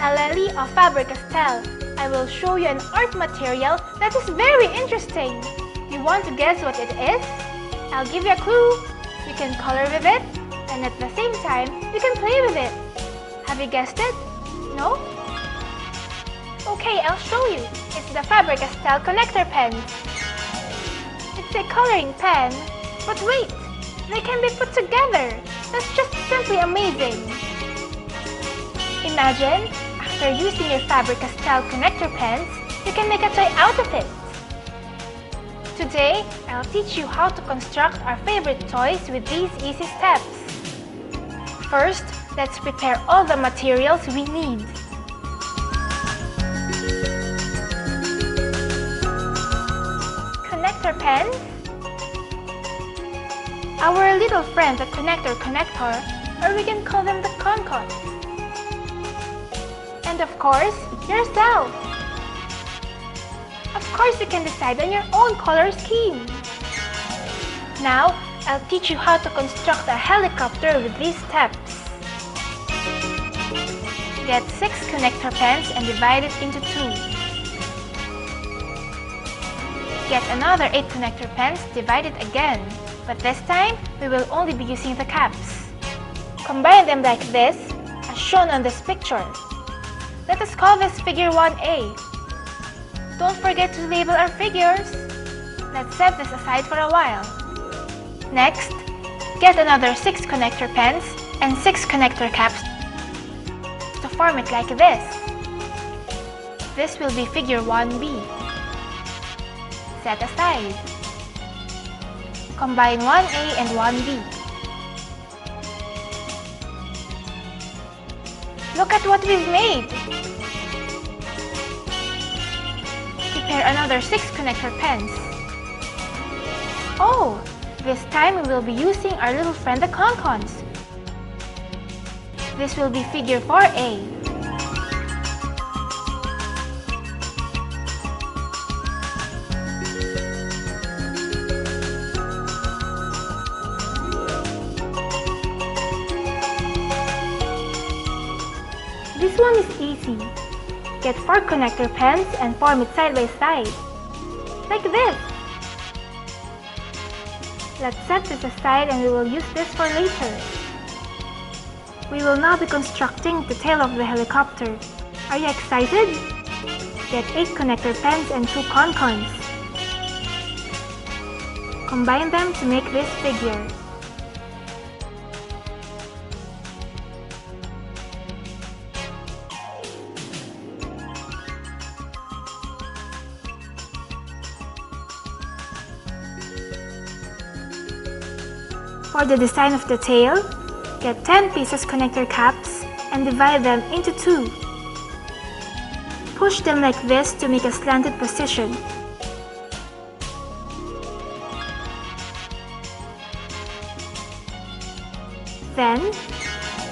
aleli of Faber Castell. I will show you an art material that is very interesting. You want to guess what it is? I'll give you a clue. You can color with it, and at the same time, you can play with it. Have you guessed it? No? Okay, I'll show you. It's the Faber Castell Connector pen. It's a coloring pen, but wait, they can be put together. That's just simply amazing. Imagine, after using your Faber Castell Connector pens, you can make a toy out of it. Today, I'll teach you how to construct our favorite toys with these easy steps. First, let's prepare all the materials we need. Connector pens, our little friend the connector, or we can call them the con-cons. And of course, yourself. Of course, you can decide on your own color scheme. Now, I'll teach you how to construct a helicopter with these steps. Get 6 connector pens and divide it into 2. Get another 8 connector pens, divide it again. But this time, we will only be using the caps. Combine them like this, as shown on this picture. Let us call this figure 1A. Don't forget to label our figures. Let's set this aside for a while. Next, get another 6 connector pens and 6 connector caps to form it like this. This will be figure 1B. Set aside. Combine 1A and 1B. Look at what we've made! Prepare another 6 connector pens. Oh, this time we will be using our little friend the con-cons. This will be figure 4A. This one is easy. Get 4 connector pens and form it side by side. Like this. Let's set this aside and we will use this for later. We will now be constructing the tail of the helicopter. Are you excited? Get 8 connector pens and 2 con-cons. Combine them to make this figure. For the design of the tail, get 10 pieces connector caps and divide them into 2. Push them like this to make a slanted position. Then,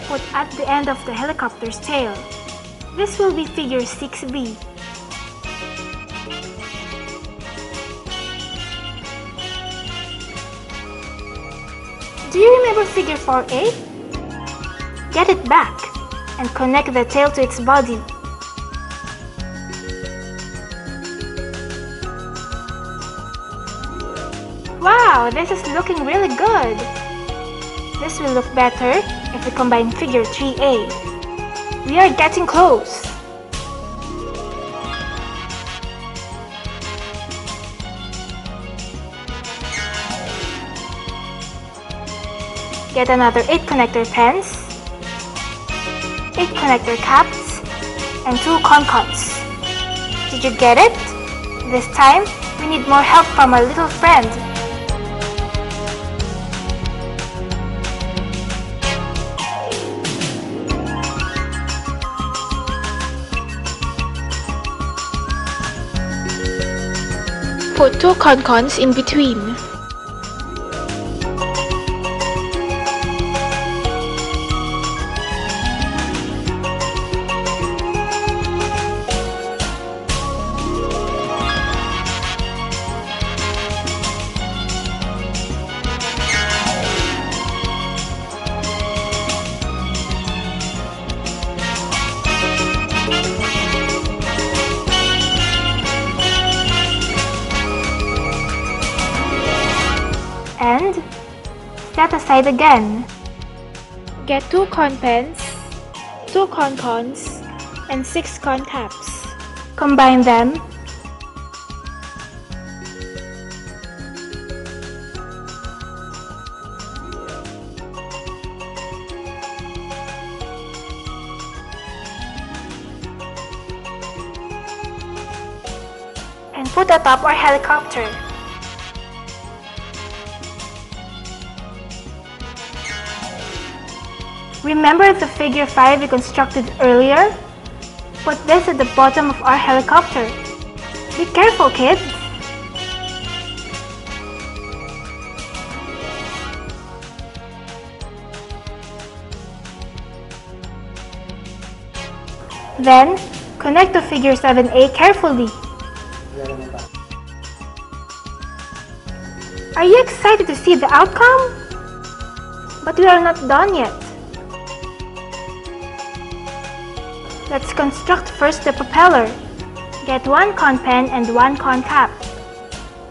put at the end of the helicopter's tail. This will be figure 6B. Do you remember figure 4A? Get it back and connect the tail to its body. Wow, this is looking really good. This will look better if we combine figure 3A. We are getting close. Get another 8 connector pens, 8 connector caps, and 2 con-cons. Did you get it? This time, we need more help from our little friend. Put 2 con-cons in between. set aside again. Get 2 con pens, 2 con cons, and 6 con caps. Combine them. And put atop our helicopter. Remember the figure 5 we constructed earlier? Put this at the bottom of our helicopter. Be careful, kids! Then, connect to figure 7A carefully. Are you excited to see the outcome? But we are not done yet. Let's construct first the propeller. Get 1 con pen and 1 con cap.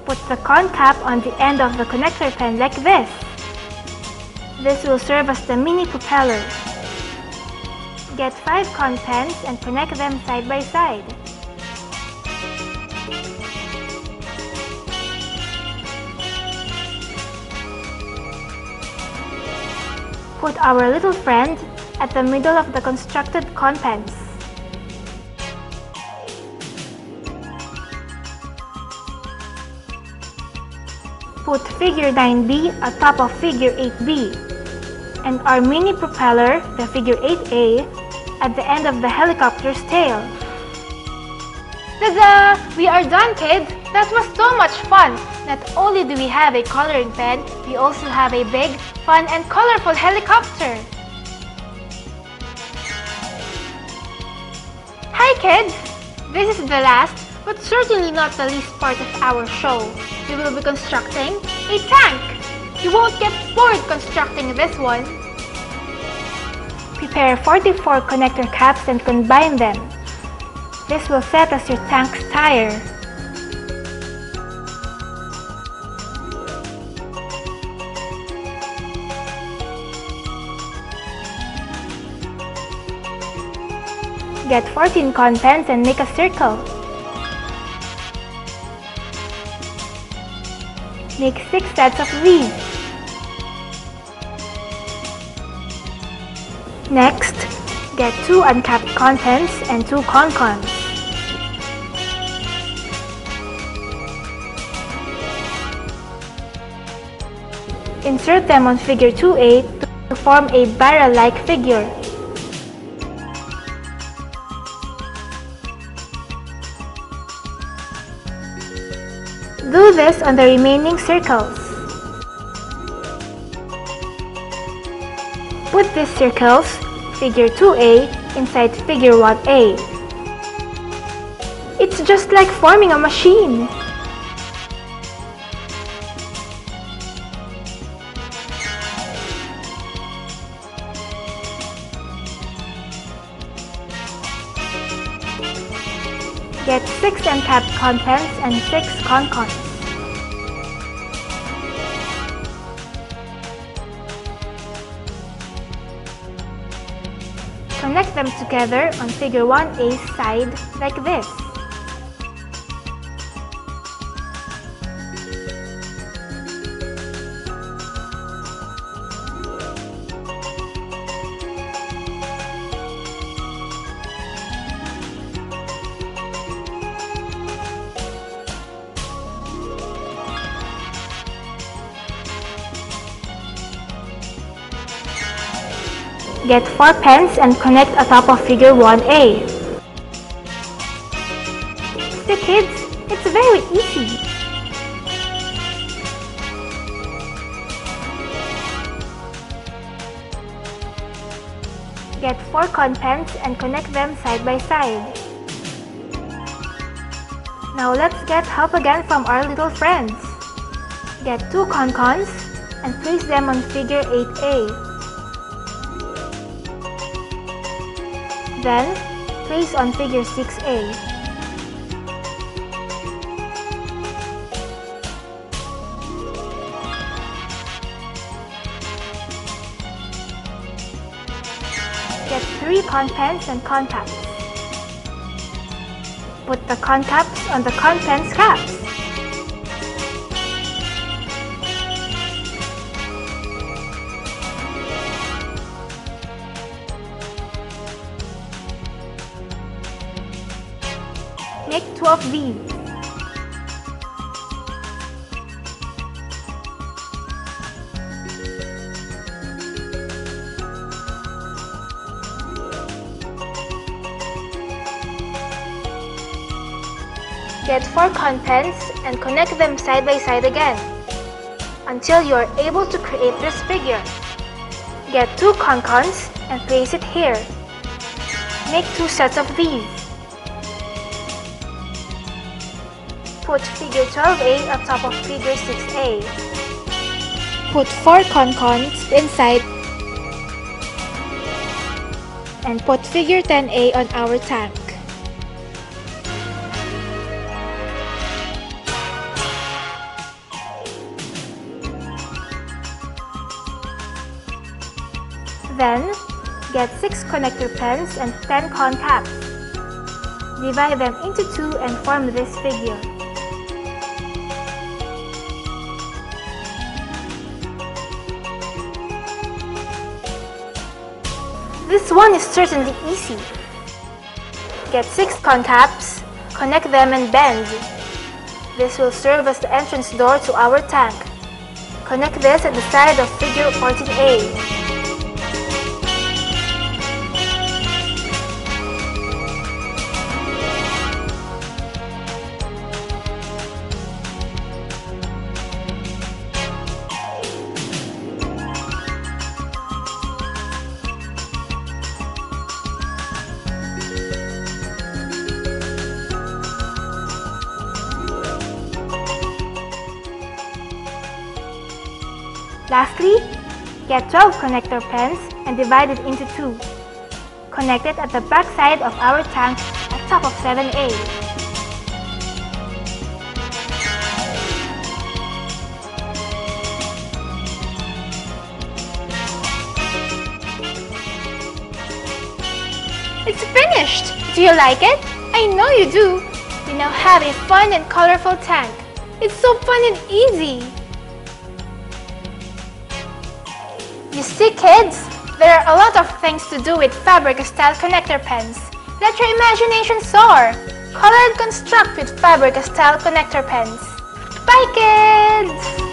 Put the con cap on the end of the connector pen like this. This will serve as the mini propeller. Get 5 con pens and connect them side by side. Put our little friend at the middle of the constructed con pens. Put figure 9B atop of figure 8B, and our mini propeller, the figure 8A, at the end of the helicopter's tail. Tada! We are done, kids! That was so much fun! Not only do we have a coloring pen, we also have a big, fun, and colorful helicopter! Hi kids! This is the last, but certainly not the least part of our show. We will be constructing a tank! You won't get bored constructing this one! Prepare 44 connector caps and combine them. This will set as your tank's tire. Get 14 con pens and make a circle. Make 6 sets of these. Next, get 2 uncapped con pens and 2 con cons. Insert them on figure 2A to form a barrel-like figure. Do this on the remaining circles. Put these circles, figure 2A, inside figure 1A. It's just like forming a machine. Get 6 uncapped con pens and 6 con cons. Connect them together on figure 1A's side like this. Get 4 pens and connect atop of figure 1A. See kids, it's very easy. Get 4 con pens and connect them side by side. Now let's get help again from our little friends. Get 2 con cons and place them on figure 8A. Then, place on figure 6A. 3 con pens and con caps. Put the con caps on the con pens caps. Make 2 of these. Get 4 con pens and connect them side by side again until you are able to create this figure. Get 2 con-cons and place it here. Make 2 sets of these. Put figure 12A on top of figure 6A. Put 4 con-cons inside and put figure 10A on our tank. Then, get 6 connector pens and 10 con caps. Divide them into 2 and form this figure. This one is certainly easy. Get 6 con caps, connect them and bend. This will serve as the entrance door to our tank. Connect this at the side of figure 14A. Lastly, get 12 connector pens and divide it into 2. Connect it at the back side of our tank at top of 7A. It's finished! Do you like it? I know you do! You now have a fun and colorful tank. It's so fun and easy! You see, kids, there are a lot of things to do with Faber Castell Connector pens. Let your imagination soar! Color and construct with Faber Castell Connector pens. Bye, kids!